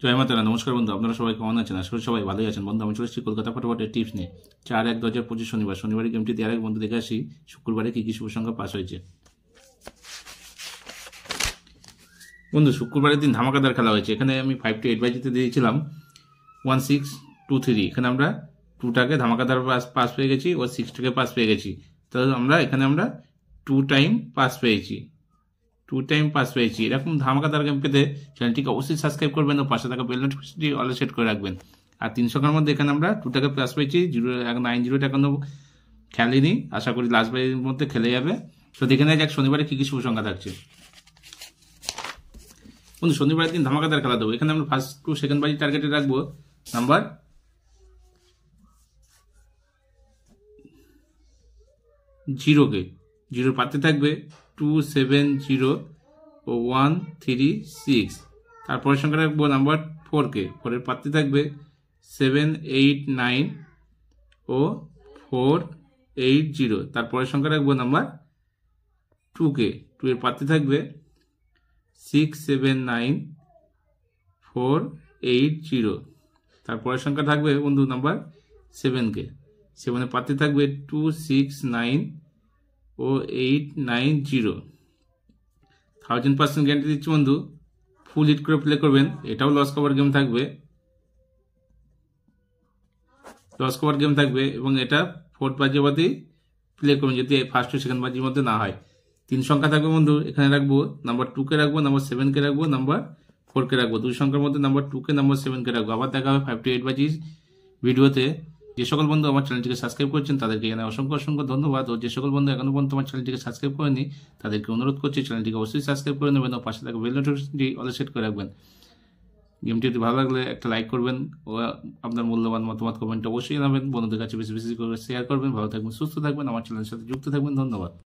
জয় মাতারা। নমস্কার বন্ধু, আপনারা সবাই কেমন আছেন? আশা করি সবাই ভালোই আছেন। বন্ধু, আমি চলে এসেছি কলকাতা ফটোফটের টিপস নিয়ে। 4/1/2025 শনিবারের গেমটি দেওয়ার আগে বন্ধু দেখে আসি শুক্রবারে কি কি শুভ সংখ্যা পাস হয়েছে। বন্ধু, শুক্রবারের দিন ধামাকাদার খেলা হয়েছে। এখানে আমি 5 to 8 বাজিতে দিয়েছিলাম 1623। এখানে আমরা 2টাকে ধামাকাদার পাস পেয়ে গেছি ও 6টাকে পাস পেয়ে গেছি। তো এখানে আমরা 2 টাইম পাস পেয়েছি। 2 টাইম পাস পেয়েছি। এরকম ধামাকাদার গেম পেতে চ্যানেলটিকে অবশ্যই সাবস্ক্রাইব করবেন ও পাশে থাকা বেল নোটিফিকেশনটি অলে সেট করে রাখবেন। আর 3 সংখ্যার মধ্যে এখানে আমরা 2টাকে পাস পেয়েছি। 90টা এখনো খেলেনি, আশা করি লাস্ট বারের মধ্যে খেলে যাবে। তো দেখে নেওয়া যাক শনিবারে কি কি শুভ সংখ্যা থাকছে। বন্ধু, শনিবারের দিন ধামাকাদার খেলা দেবো। এখানে আমরা ফার্স্ট টু সেকেন্ড বাজি টার্গেটে রাখবো নাম্বার 0কে। 0 পাতে থাকবে 270 ও 136। তারপরের সংখ্যা রাখবো নাম্বার 4কে। 4-এর পাতে থাকবে 789 ও 480। তারপরের সংখ্যা রাখবো নাম্বার 2কে। 2-এর পাতে থাকবে 679 480। তারপরের সংখ্যা থাকবে বন্ধু নাম্বার 7কে। 7-এর পাতে থাকবে 269 ও 890। 1000% গ্যারান্টি দিচ্ছি বন্ধু, ফুল হিট করে প্লে করবেন। এটাও লস কভার গেম থাকবে, এবং এটা 4th বাজি অবধি প্লে করবেন যদি ফার্স্ট টু সেকেন্ড বাজির মধ্যে না হয়। 3 সংখ্যা থাকবে বন্ধু। এখানে রাখবো নাম্বার 2কে রাখবো, নাম্বার 7কে রাখবো, নাম্বার 4কে রাখবো। 2 সংখ্যার মধ্যে নাম্বার 2কে, নাম্বার 7কে রাখবো। আবার দেখা হবে 5 to 8 বাজি ভিডিওতে। যে সকল বন্ধু আমার চ্যানেলটিকে সাবস্ক্রাইব করছেন তাদেরকে জানাই অসংখ্য অসংখ্য ধন্যবাদ। ও যে সকল বন্ধু এখনো পর্যন্ত আমার চ্যানেলটিকে সাবস্ক্রাইব করেনি তাদেরকে অনুরোধ করছি চ্যানেলটিকে অবশ্যই সাবস্ক্রাইব করে নেবেন ও পাশে থাকা বেল নোটিফিকেশনটি অলে সেট করে রাখবেন। গেমটি যদি ভালো লাগলে একটা লাইক করবেন ও আপনার মূল্যবান মতামত কমেন্ট অবশ্যই জানাবেন। বন্ধুদের কাছে বেশি বেশি করে শেয়ার করবেন। ভালো থাকবেন, সুস্থ থাকবেন, আমার চ্যানেলের সাথে যুক্ত থাকবেন। ধন্যবাদ।